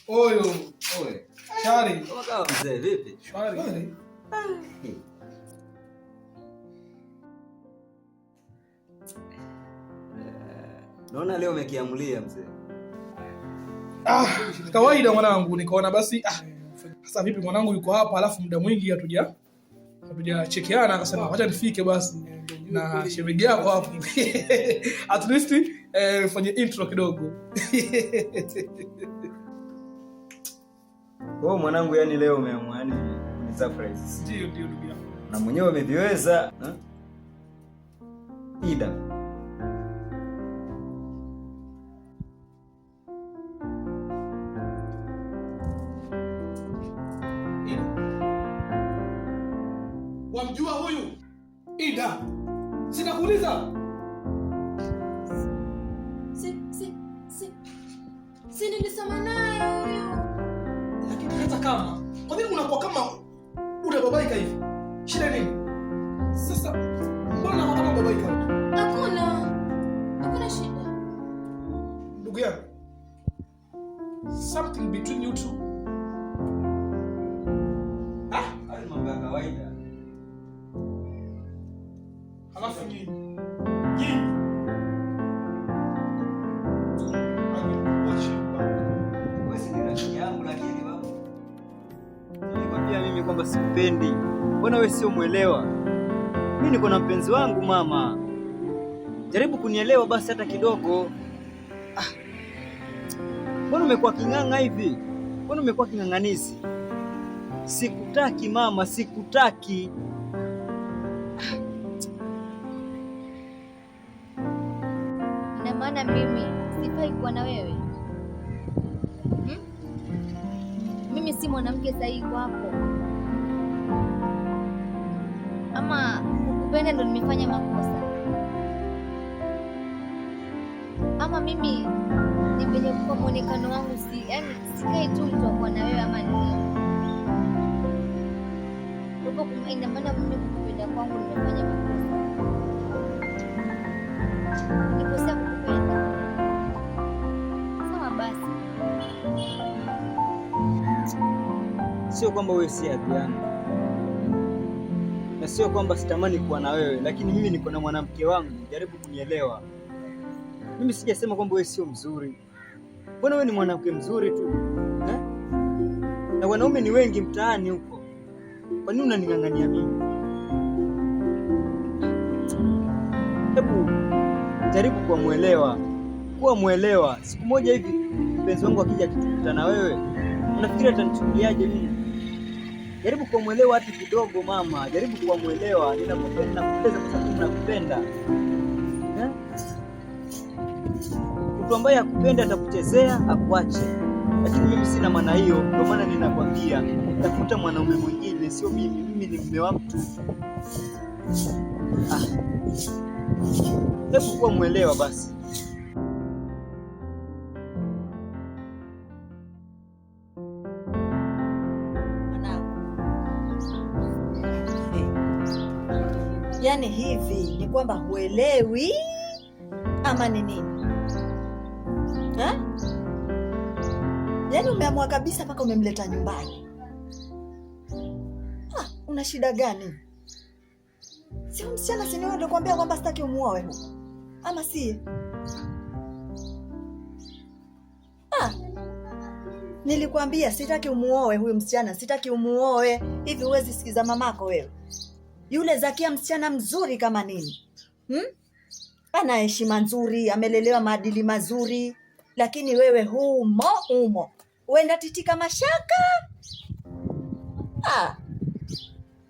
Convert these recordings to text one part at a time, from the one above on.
Oyo. Oye. Shari. Kama mzee vipi? Shari. Naona leo umekiamulia mzee. Kawaida mwanangu, nikaona basi sasa vipi mwanangu yuko hapa alafu muda mwingi hatujachekeana, akasema acha nifike basi na shemeji yako hapo. At least fanye intro kidogo. Wewe mwanangu, yani leo umeamua ni surprise. Ndio ndugu yangu. Na mwenyewe umeviweza, Ida. Wamjua huyu? Ida. Sinakuuliza. Si nilisoma naye huyu. Lakini hata kama, kwa nini unakuwa kama unababaika hivi? Shida nini? Sasa mbona unakuwa kama babaika? Hakuna shida. Ndugu yangu. Something between you two. Hayo mambo ya kawaida. Halafu nini? Nilikwambia mimi kwamba sikupendi. Mbona wewe sio muelewa? Mimi niko na mpenzi wangu mama. Jaribu kunielewa basi hata kidogo. Mbona umekuwa king'ang'a hivi? Mbona umekuwa king'ang'anizi? Sikutaki mama, sikutaki. Ina maana mimi sifai kuwa na wewe? Mimi si mwanamke sahihi kwako? Ama kukupenda ndo nimefanya makosa? Ama mimi ni venye kwa muonekano wangu yani sikai tu mtu akuwa na wewe ama nini? Ina maana mimi kukupenda kwangu nimefanya makosa? Nikosea kukupenda? Sawa basi. Sio kwamba wewe si hadhi yangu, na sio kwamba sitamani kuwa na wewe, lakini mimi niko na mwanamke wangu. Jaribu kunielewa. Mimi sijasema kwamba wewe sio mzuri. Mbona wewe ni mwanamke mzuri tu na wanaume ni wengi mtaani huko. Kwa nini unaning'ang'ania mimi? Hebu jaribu kuwa mwelewa. Siku moja hivi mpenzi wangu akija kutukuta na wewe, unafikiri atanichukuliaje mimi? Jaribu kuwa mwelewa hata kidogo mama. Jaribu kuwa mwelewa. Ninakupenda kwa sababu ninakupenda. Mtu ambaye akupenda atakuchezea, akuache. Lakini mimi sina maana hiyo. Ndio maana ninakwambia tafuta mwanaume mwingine, sio mimi. Mimi ni mume wa mtu. Hebu kuwa mwelewa basi. Yaani hivi ni kwamba huelewi ama ni nini? Yaani umeamua kabisa mpaka umemleta nyumbani. Una shida gani? Si msichana si wewe ndio kwambia kwamba sitaki umuoe huko. Ama si? Nilikwambia sitaki umuoe huyu msichana, sitaki umuoe. Hivi huwezi sikiza mamako wewe? Yule Zakia msichana mzuri kama nini? Ana heshima nzuri, amelelewa maadili mazuri, lakini wewe humo. Uenda titika mashaka.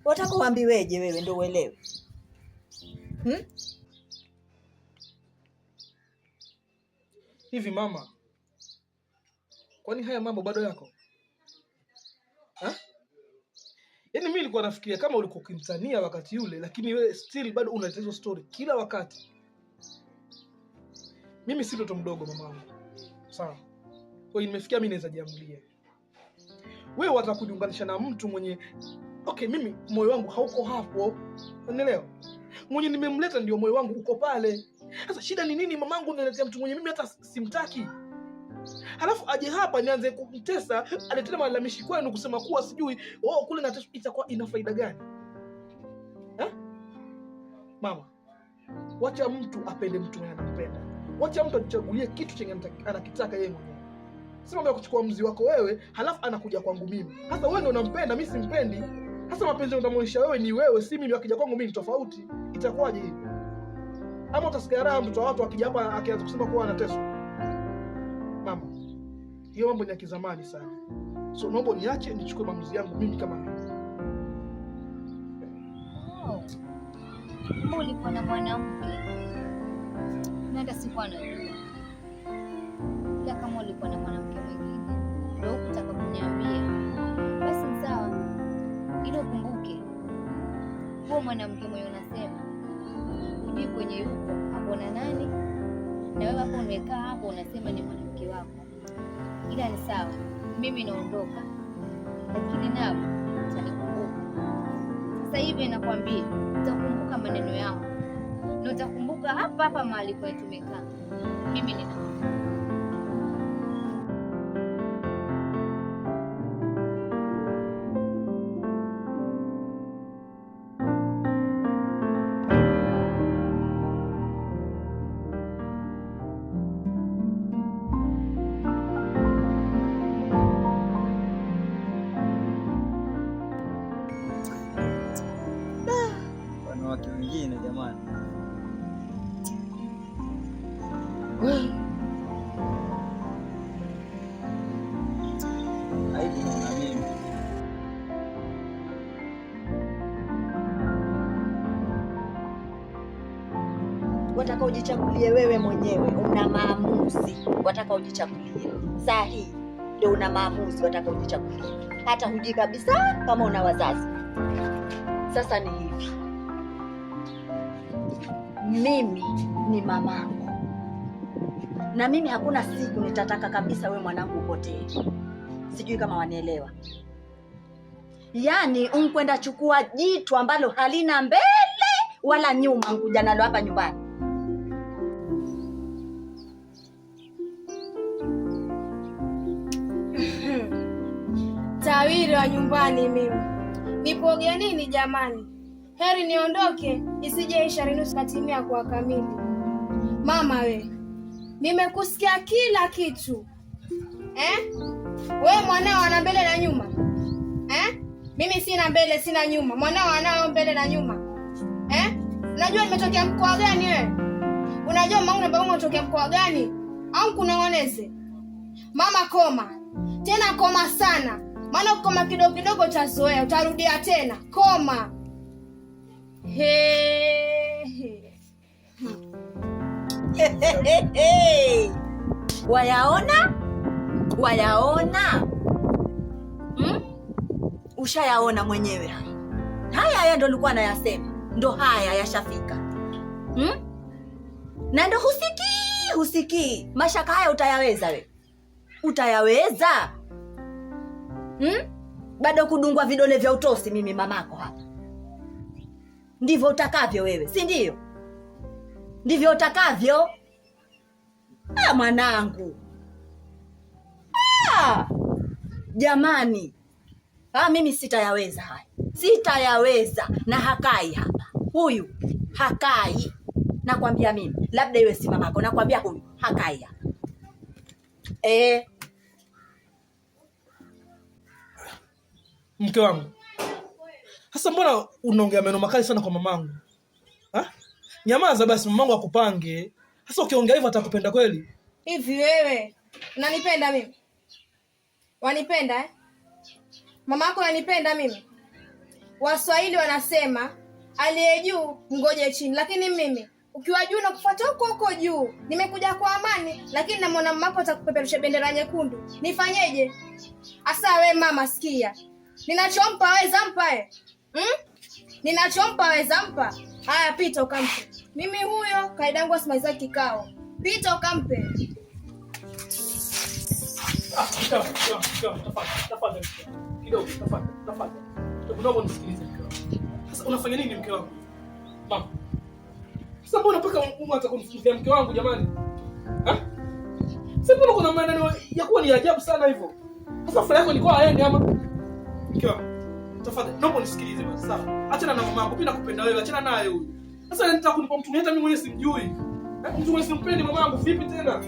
Wataka uambiweje wewe ndio uelewe? Hivi mama, kwani haya mambo bado yako? Yaani mimi nilikuwa nafikiria kama ulikuwa ukimtania wakati ule, lakini wewe still bado unaleta hizo story kila wakati. Mimi si mtoto mdogo mamangu. Sawa. Kwa hiyo nimefikia mimi naweza jiamulia. Wewe wataka kujiunganisha na mtu mwenye mimi moyo wangu hauko hapo. Unaelewa? Mwenye nimemleta ndio moyo wangu uko pale. Sasa shida ni nini mamangu unaletea mtu mwenye mimi hata simtaki? halafu aje hapa nianze kumtesa, alete malalamishi kwenu kusema kuwa sijui kule nateswa, itakuwa ina faida gani? Mama, wacha mtu apende mtu mwenye anampenda. Wacha mtu ajichagulie kitu chenye anakitaka yeye mwenyewe. Si mambo ya kuchukua mzi wako wewe, halafu anakuja kwangu mimi. Hasa wewe ndio unampenda, mimi simpendi. Hasa mapenzi unamwonyesha wewe ni wewe, si mimi. Akija kwangu mimi ni tofauti. Itakuwaje hivi? Ama utasikia raha mtu wa watu akija hapa akianza kusema kuwa anateswa? Mama, hiyo mambo ni ya kizamani sana. So naomba niache nichukue maamuzi yangu mimi kama mimi. Mbona ulikuwa na mwanamke? Nenda sikuwa najua. Ila kama ulikuwa na mwanamke mwingine, ndio ukitaka kuniambia. Basi sawa. Ila ukumbuke, huo mwanamke mwenye unasema, hujui kwenye yuko hapo na nani? Na wewe hapo umekaa hapo unasema ni mwanamke wako. Ila ni sawa. Mimi naondoka. Lakini nao utanikumbuka. Sasa hivi nakwambia, utakumbuka maneno yangu. Na utakumbuka hapa hapa mahali kwetu tumekaa. Mimi nina wanawake wengine jamani. Aibu naona mimi. Wataka ujichagulie wewe mwenyewe, una maamuzi. Wataka ujichagulie. Saa hii ndio una maamuzi, wataka ujichagulie. Hata hujui kabisa kama una wazazi. Sasa ni hivi. Mimi ni mamangu. Na mimi hakuna siku nitataka kabisa we mwanangu upotee. Sijui kama wanielewa. Yaani unkwenda chukua jitu ambalo halina mbele wala nyuma, nkuja nalo hapa nyumbani. Tawiri wa nyumbani mimi. Nipoge nini jamani? Heri niondoke isije ishara nusu katimia kwa kamili. Mama we, nimekusikia kila kitu. We mwanao ana mbele na nyuma. Mimi sina mbele sina nyuma. Mwanao anao mbele na nyuma. Unajua nimetokea mkoa gani wewe? Unajua mama na baba umetokea mkoa gani? Au kunong'oneze? Mama koma. Tena koma sana. Maana koma kidogo kidogo utazoea, utarudia tena. Koma. Wayaona? Wayaona? Ushayaona mwenyewe haya. Haya ndo nilikuwa nayasema. Ndo haya yashafika. Na ndo husikii. Mashaka haya utayaweza we? Utayaweza? Bado kudungwa vidole vya utosi mimi mamako hapa. Ndivyo utakavyo wewe, si ndio? Ndivyo utakavyo. Mwanangu. Jamani. Mimi sitayaweza haya. Sitayaweza na hakai hapa. Huyu hakai. Nakwambia mimi, labda iwe si mamako, nakwambia huyu hakai hapa. Mke wangu. Sasa mbona unaongea maneno makali sana kwa mamangu? Nyamaza basi mamangu akupange. Sasa ukiongea hivyo atakupenda kweli? Hivi wewe unanipenda mimi? Wanipenda Mamako ananipenda mimi? Waswahili wanasema aliye juu ngoje chini, lakini mimi ukiwa juu na kufuata huko juu. Nimekuja kwa amani, lakini namwona mamako atakupeperusha bendera nyekundu. Nifanyeje? Asa we mama sikia. Ninachompa weza mpa Ninachompa weza mpa. Haya pita ukampe. Mimi huyo kaidangu asimaliza kikao. Pita ukampe. Tafadhali. Kidogo tafadhali. Naomba unisikilize mke wangu. Sasa unafanya nini mke wangu? Mama. Sasa mbona mpaka unataka kumfukuza mke wangu jamani? Sasa mbona kuna maneno ya Mbona ni ajabu sana hivyo? Sasa furaha yako ilikuwa haendi ama? Mkiwa. Tafadhali, naomba nisikilize basi sawa. Achana na mamangu, mimi nakupenda wewe, achana naye huyu. Sasa nataka kunipa mtu hata mimi mwenyewe simjui. Mtu mwenyewe simpendi mamangu, vipi tena?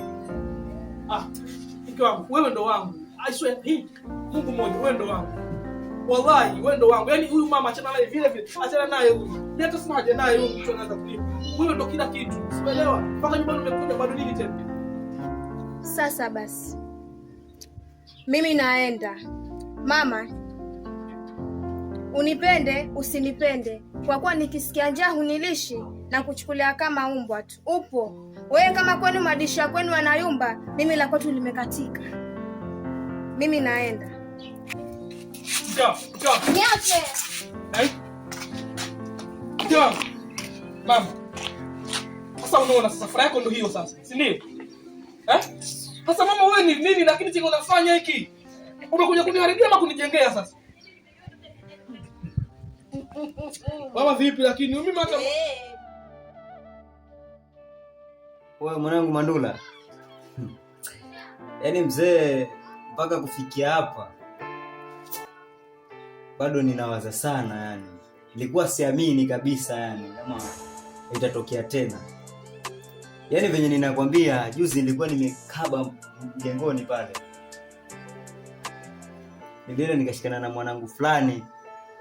Mke wangu, wewe ndo wangu. I swear, Mungu mmoja, wewe ndo wangu. Wallahi, wewe ndo wangu. Yaani huyu mama achana naye vile vile. Achana naye huyu. Ni hata sina haja naye huyu mtu anaanza kulipa. Wewe ndo kila kitu. Usielewa? Mpaka nyumbani umekuja bado nini tena? Sasa basi. Mimi naenda. Mama, unipende usinipende, kwa kuwa nikisikia njaa hunilishi na kuchukulia kama umbwa tu. Upo wewe, kama kwenu madisha kwenu yanayumba, mimi la kwetu limekatika. Mimi naenda. Niache. Mama. Sasa unaona sasa furaha yako ndio hiyo sasa, si ndio? Sasa mama wewe ni nini lakini chenye unafanya hiki? Umekuja kuniharibia ama kunijengea sasa? Mama vipi lakini mimi hata wewe mwanangu Mandula. Yaani mzee mpaka kufikia hapa bado ninawaza sana yani. Nilikuwa siamini kabisa yani kama itatokea tena. Yaani venye ninakwambia juzi nilikuwa nimekaba mjengoni pale. Nilienda nikashikana na mwanangu fulani.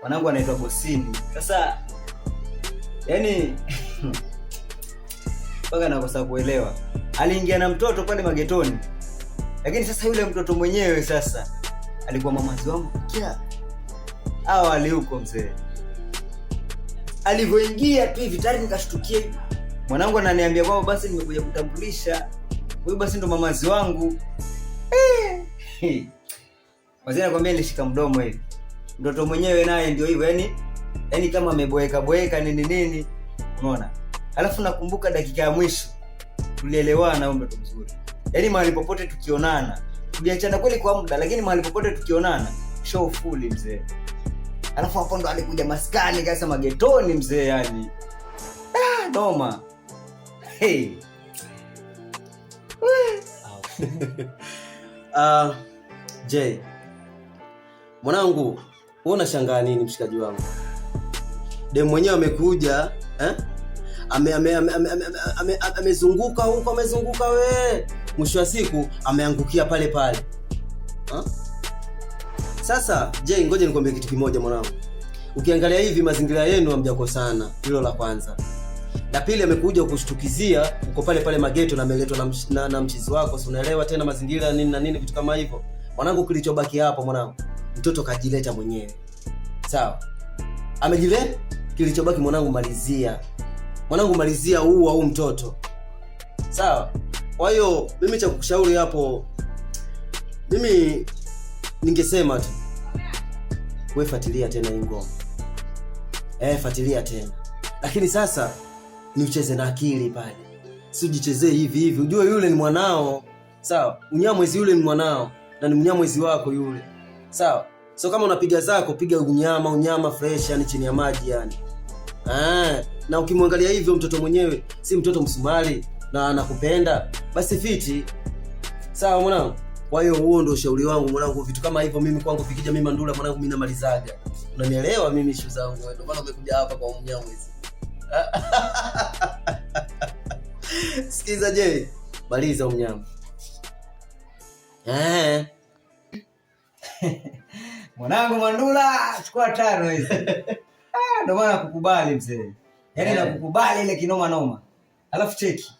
Mwanangu anaitwa Bosini. Sasa yani mpaka nakosa kuelewa. Aliingia na mtoto pale magetoni. Lakini sasa yule mtoto mwenyewe sasa alikuwa mamazi wangu kia. Awali huko mzee. Alivyoingia tu hivi tayari nikashtukia. Mwanangu ananiambia kwamba basi nimekuja kutambulisha. Huyu basi ndo mamazi wangu. Wazee nakwambia nilishika mdomo hivi. Mtoto mwenyewe naye ndio hivyo yani kama ameboeka nini. Unaona? Alafu nakumbuka dakika ya mwisho tulielewana huyo mtoto mzuri. Yaani mahali popote tukionana, tuliachana kweli kwa muda lakini mahali popote tukionana show full mzee. Alafu hapo ndo alikuja maskani kasa magetoni mzee yani. Noma. Hey. Jay. Mwanangu, wewe unashangaa nini mshikaji wangu? Demu mwenyewe amekuja, amezunguka huko we. Mwisho wa siku ameangukia pale pale. Sasa, Jay, ngoja nikwambie kitu kimoja mwanangu. Ukiangalia hivi mazingira yenu hamjakosana, hilo la kwanza. La pili amekuja kukushtukizia uko pale pale mageto na ameletwa na mchizi wako, si unaelewa tena mazingira nini na nini vitu kama hivyo. Mwanangu kilichobaki hapo mwanangu, mtoto kajileta mwenyewe. Sawa? Amejileta, kilichobaki mwanangu malizia. Mwanangu malizia huu mtoto. Sawa? Kwa hiyo mimi cha kukushauri hapo, mimi ningesema tu wewe fuatilia tena hii ngoma. Fuatilia tena. Lakini sasa ni ucheze na akili pale. Si ujichezee hivi. Ujue yule ni mwanao. Sawa? Unyamwezi yule ni mwanao na ni mnyamwezi wako yule. Sawa? So kama unapiga zako, piga unyama fresh yani chini ya maji yani. Na ukimwangalia hivyo mtoto mwenyewe si mtoto msumali na anakupenda, basi fiti. Sawa mwanangu? Kwa hiyo huo ndio ushauri wangu mwanangu, vitu kama hivyo mimi kwangu vikija mimi Mandula mwanangu mimi namalizaga. Unanielewa mimi issue zangu, ndio maana umekuja hapa kwa mnyamwezi. Sikiza je, maliza unyama. Mwanangu Mandula, chukua 5 hizi. Ndio maana kukubali mzee. Yaani nakukubali ile kinoma noma. Alafu cheki.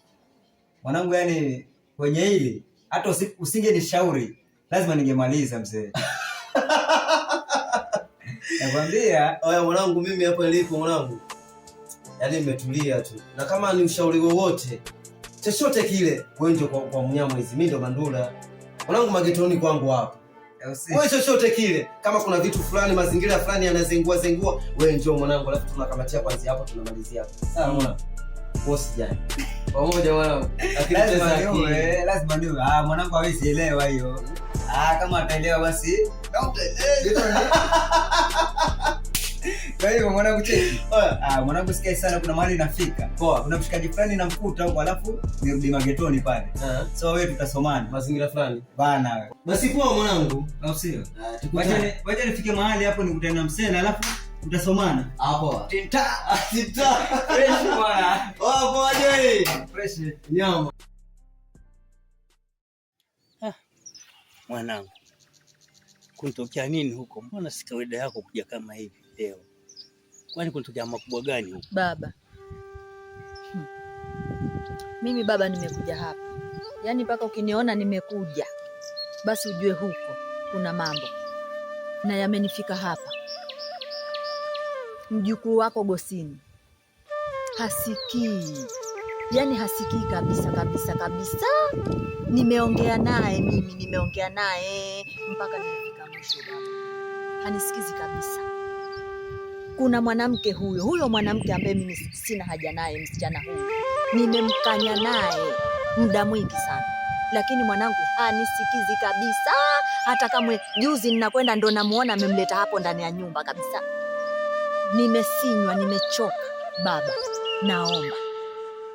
Mwanangu yani kwenye hili hata usingenishauri lazima ningemaliza mzee. Nakwambia, oya mwanangu mimi hapa nilipo mwanangu. Yaani nimetulia tu. Na kama ni ushauri wowote, chochote kile, wewe ndio kwa mnyamwezi, mimi ndio Mandula. Mwanangu magetoni kwangu hapa. Wewe chochote kile, kama kuna vitu fulani mazingira fulani yanazengua, wewe njoo mwanangu, alafu tunakamatia kwanza hapo tunamalizia hapo. Sawa mwanangu? Boss jani. Pamoja mwanangu. Lazima niwe. Mwanangu hawezi elewa hiyo. Kama ataelewa basi. Kwa hiyo mwanangu cheki. Mwanangu sikai sana, kuna mahali nafika. Poa. Kuna mshikaji fulani namkuta huko alafu nirudi magetoni pale. So wewe tutasomana mazingira fulani. Bana. Basi poa mwanangu. Au sio? Wacha nifike mahali hapo nikutane na msela alafu tutasomana. Poa. Tinta. Fresh bwana. Poa je. Fresh. Nyama. Mwanangu, kunitokea nini huko? Mbona si kawaida yako kuja kama hivi leo? Kwani kunitokea makubwa gani huko? Baba, mimi baba nimekuja hapa, yaani mpaka ukiniona nimekuja basi ujue huko kuna mambo na yamenifika hapa. Mjukuu wako Gosini hasikii, yaani hasikii kabisa kabisa kabisa. Nimeongea naye mpaka nilifika mwisho baba, hanisikizi kabisa. Kuna mwanamke huyo mwanamke ambaye mimi sina haja naye, msichana huyu nimemkanya naye muda mwingi sana, lakini mwanangu hanisikizi kabisa. Hata kama juzi ninakwenda ndo namuona amemleta hapo ndani ya nyumba kabisa. Nimesinywa, nimechoka baba. Naomba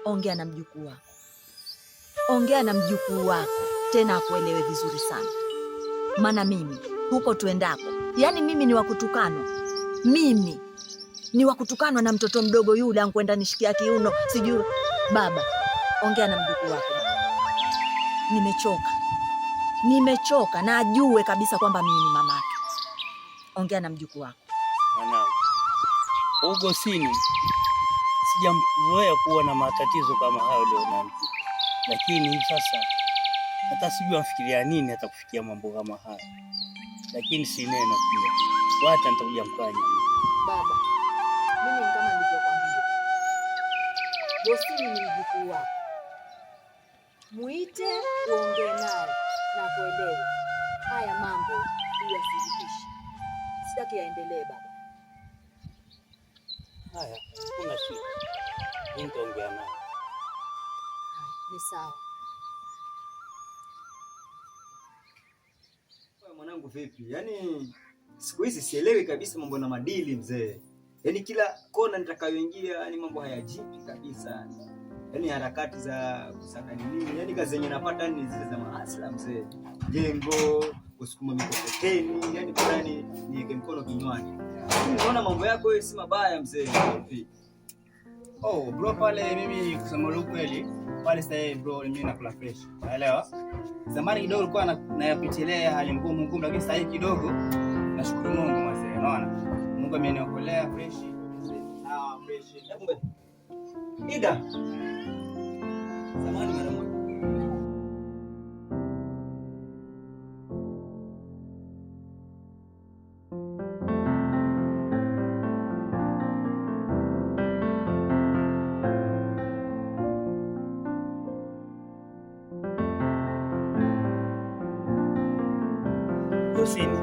ongea na mjukuu wako, ongea na mjukuu wako tena akuelewe vizuri sana, maana mimi huko tuendako, yaani mimi ni wakutukanwa, mimi ni wakutukanwa na mtoto mdogo yule ankwenda nishikia kiuno sijui. Baba, ongea na mjukuu wako. Nimechoka na ajue kabisa kwamba mimi ni mamake. Ongea na mjukuu wako. Mwanangu, Gosini sijamzoea kuwa na matatizo kama hayo leo na mtu. Lakini hivi sasa hata sijui afikiria nini hata kufikia mambo kama haya. Lakini si neno pia. Wacha nitakuja mkanya. Baba, mimi kama nilivyokuambia, Gosini ni mjukuu wako. Muite uongee naye na kuelewe. Haya mambo uyasuluhishe. Sitaki yaendelee baba. Haya, kuna shida. Nitaongea naye. Ni sawa. Mwanangu vipi? Yaani siku hizi sielewi kabisa mambo na madili mzee. Yaani kila kona nitakayoingia yani mambo hayajipi kabisa. Yaani harakati za kusaka nini? Yaani kazi yenyewe napata ni zile za mahasla mzee. Jengo, kusukuma mikokoteni, yaani fulani niweke mkono kinywani. Unaona mambo yako wewe si mabaya mzee. Vipi? Oh bro, pale mimi kusema ukweli pale sasa bro mimi nakula fresh. Unaelewa? Zamani kidogo nilikuwa nayapitilea hali ngumu, lakini sasa hivi kidogo nashukuru Mungu mzee. Unaona? Mungu ameniokolea fresh. Sawa fresh. Ida. Zamani mara moja. Gosini,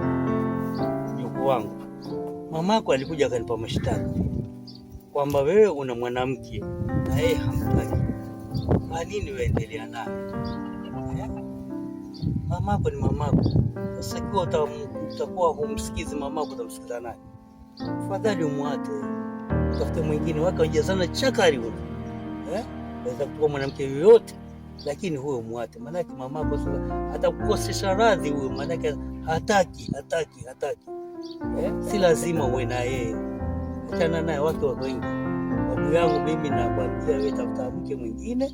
mjukuu wangu, mamako alikuja akanipa mashtaka kwamba wewe una mwanamke na yeye hamtaki. Kwa nini uendelea naye? Mamako ni mamako. Sasa kiwa utakuwa humsikizi mamako, utamsikiza nani? Afadhali umwate, utafute mwingine wake wajazana chakari huyo. Waweza kutoka mwanamke yoyote, lakini huyo umwate. Maana mamako sasa atakukosesha radhi huyo, maana hataki. Si lazima uwe na yeye. Achana naye, wake wako wengi. Babu yangu mimi nakwambia wewe tafuta mke mwingine.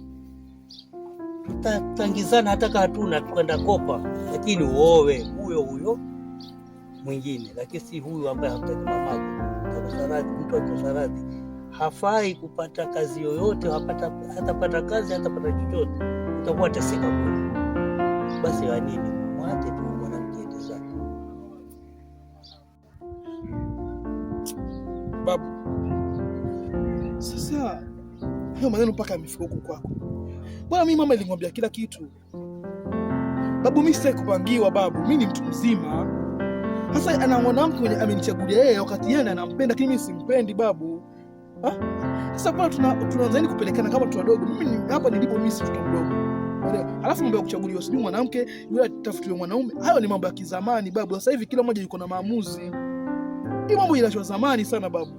Tutangizana hata kama hatuna tukwenda kopa, lakini uoe huyo mwingine, lakini si huyu ambaye hamtaki mamako. Utakosaradhi, mtu atakosaradhi. Hafai kupata kazi yoyote, hatapata kazi, hatapata chochote. Utakuwa teseka bure. Basi ya nini? Mwate tu mwanamke zake. Babu, sasa hiyo maneno mpaka yamefika huku kwako. Bwana mimi mama ilimwambia kila kitu. Babu mimi sitaki kupangiwa babu, mimi ni mtu mzima. Sasa ana mwanamke mwenye amenichagulia yeye wakati yeye anampenda lakini mimi simpendi babu. Sasa bwana tunaanza kupelekana kama watu wadogo. Mimi hapa nilipo mimi si mtoto mdogo. Alafu mambo ya kuchaguliwa sijui mwanamke yule atafutiwe mwanaume. Hayo ni mambo ya kizamani babu. Sasa hivi kila mmoja yuko na maamuzi. Hii mambo inachwa zamani sana babu.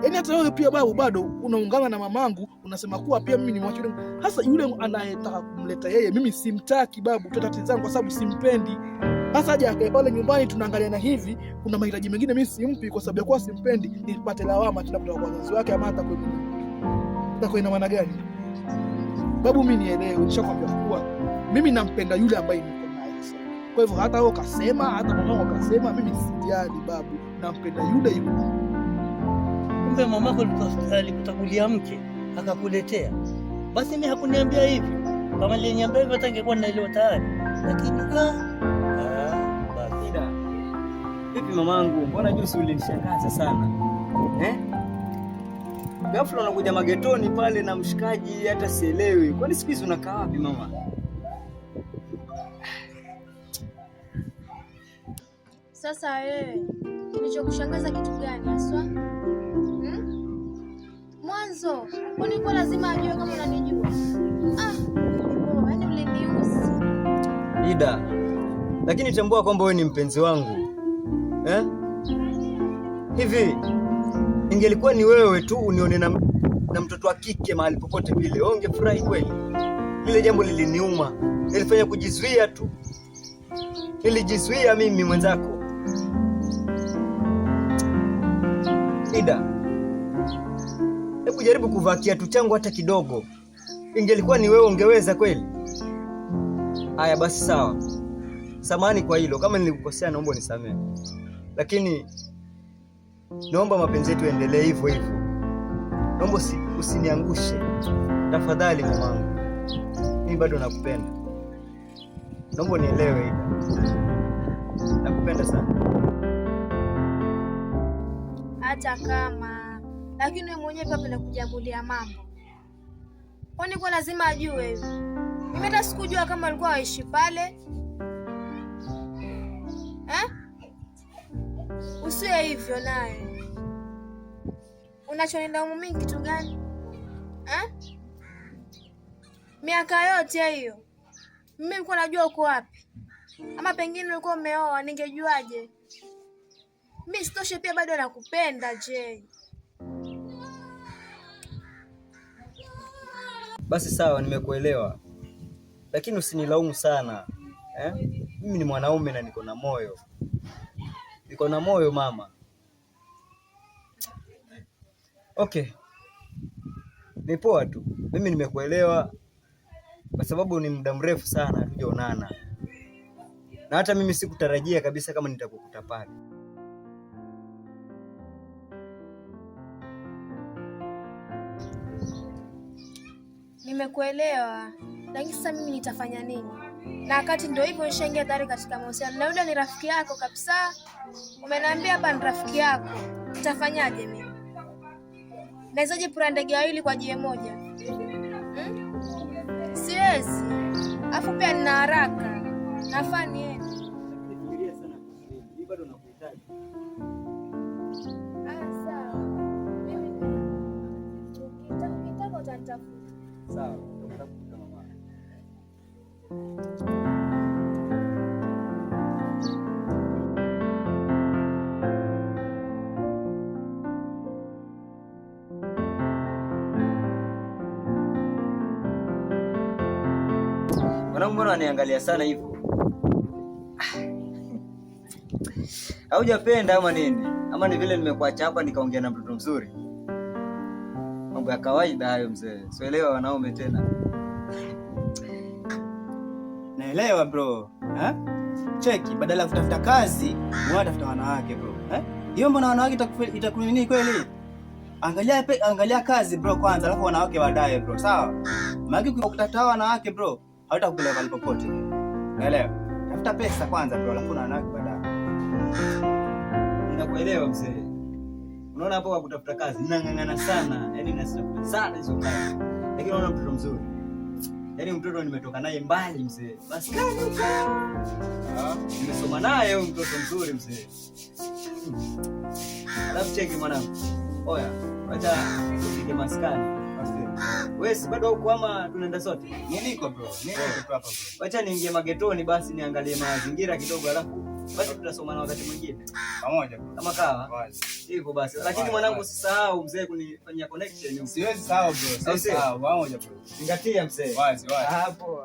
Yaani hata wewe pia babu bado unaungana na mamangu unasema kuwa pia mimi ni mwache. Hasa yule anayetaka kumleta yeye mimi simtaki babu, tutatizana kwa sababu simpendi. Hasa aje akae pale nyumbani tunaangaliana hivi, kuna mahitaji mengine mimi simpi kwa sababu ya kuwa simpendi, nipate lawama tena kutoka kwa wazazi wake ama hata kwa mimi. Itakuwa ina maana gani? Babu mimi nielewe, nishakwambia kuwa mimi nampenda yule ambaye niko naye sasa. Kwa hivyo hata wewe ukasema, hata mamangu akasema, mimi sijali babu, nampenda yule yule. Kumbe mamako alikutangulia mke akakuletea. Basi mimi hakuniambia hivi. Kama aliniambia hivyo hata ingekuwa naelewa tayari. Lakini Basida. Vipi mamangu? Mbona juzi ulinishangaza sana? Ghafla unakuja magetoni pale na mshikaji hata sielewi. Kwani siku hizi unakaa wapi mama? Sasa wewe, kilichokushangaza kitu gani haswa? Mwanzo, kwani kwa lazima ajue kama unanijua? Yaani uliniusi. Ida. Lakini tambua kwamba wewe ni mpenzi wangu. Hivi ingelikuwa ni wewe tu unione na mtoto wa kike mahali popote vile, ungefurahi kweli? Lile jambo liliniuma. Nilifanya kujizuia tu. Nilijizuia mimi mwenzako. Ida, hebu jaribu kuvaa kiatu changu hata kidogo. Ingelikuwa ni wewe ungeweza kweli? Haya basi sawa. Samahani kwa hilo, kama nilikukosea naomba unisamehe. Lakini naomba mapenzi yetu yaendelee hivyo hivyo. Naomba usiniangushe. Tafadhali mamangu. Mimi bado nakupenda. Naomba nielewe Ida. Nakupenda sana. Hata kama, lakini wewe mwenyewe pia unapenda kujabulia mambo. Kwani kwa lazima ajue hivi? Mimi hata sikujua kama alikuwa aishi pale. Usiwe hivyo naye. Unachonilaumu mimi kitu gani? Miaka yote hiyo mimi nilikuwa najua uko wapi? Ama pengine ulikuwa umeoa, ningejuaje? Mimi sitoshe pia bado nakupenda je. Basi sawa, nimekuelewa. Lakini usinilaumu sana. Mimi ni mwanaume na niko na moyo. Niko na moyo mama. Okay. Ni poa tu. Mimi nimekuelewa kwa sababu ni muda mrefu sana hatujaonana. Na hata mimi sikutarajia kabisa kama nitakukuta pale. Nimekuelewa. Lakini sasa mimi nitafanya nini? Na wakati ndio hivyo nishaingia tayari katika mahusiano. Na yule ni rafiki yako kabisa. Umeniambia hapa ni rafiki yako. Utafanyaje mimi? Nawezaje pura ndege wawili kwa jiwe moja? Siwezi. Afu pia nina haraka. Nafaa niende. Fikiria sana kwa hili. Bado nakuhitaji. Sawa. Mimi ukitaka utanitafuta. Sawa, nitakuta mama. Mbona unaniangalia sana hivyo? Haujapenda ama nini? Ama ni vile nimekuacha hapa nikaongea na mtoto mzuri? Mambo ya kawaida hayo mzee. Sielewa wanaume tena. Naelewa bro. Cheki, badala ya kutafuta kazi, unatafuta wanawake bro. Hiyo mbona wanawake itakunini kweli? Angalia kazi bro kwanza, alafu wanawake baadaye bro. Sawa? Maana ukitafuta wanawake bro, hautakupeleka mahali popote. Naelewa. Tafuta pesa kwanza bro, alafu wanawake baadaye. Ninakuelewa mzee. Unaona hapo kwa kutafuta kazi ninang'ang'ana sana, yaani nasikia sana hizo kazi. Lakini unaona mtoto mzuri. Yaani mtoto nimetoka naye mbali mzee. Maskani. Nimesoma naye huyo mtoto mzuri mzee. Alafu cheki mwanangu. Oya, acha tupige maskani. Wewe si bado uko ama tunaenda sote? Niko bro. Niko hapa bro. Acha niingie magetoni basi niangalie mazingira kidogo alafu Basi tutasomana wakati mwingine. Pamoja. Kama kawa. Wazi. Hivyo basi. Lakini mwanangu usisahau mzee kunifanyia connection. Siwezi sahau bro. Siwezi sahau. Pamoja bro. Zingatia mzee. Wazi. Hapo.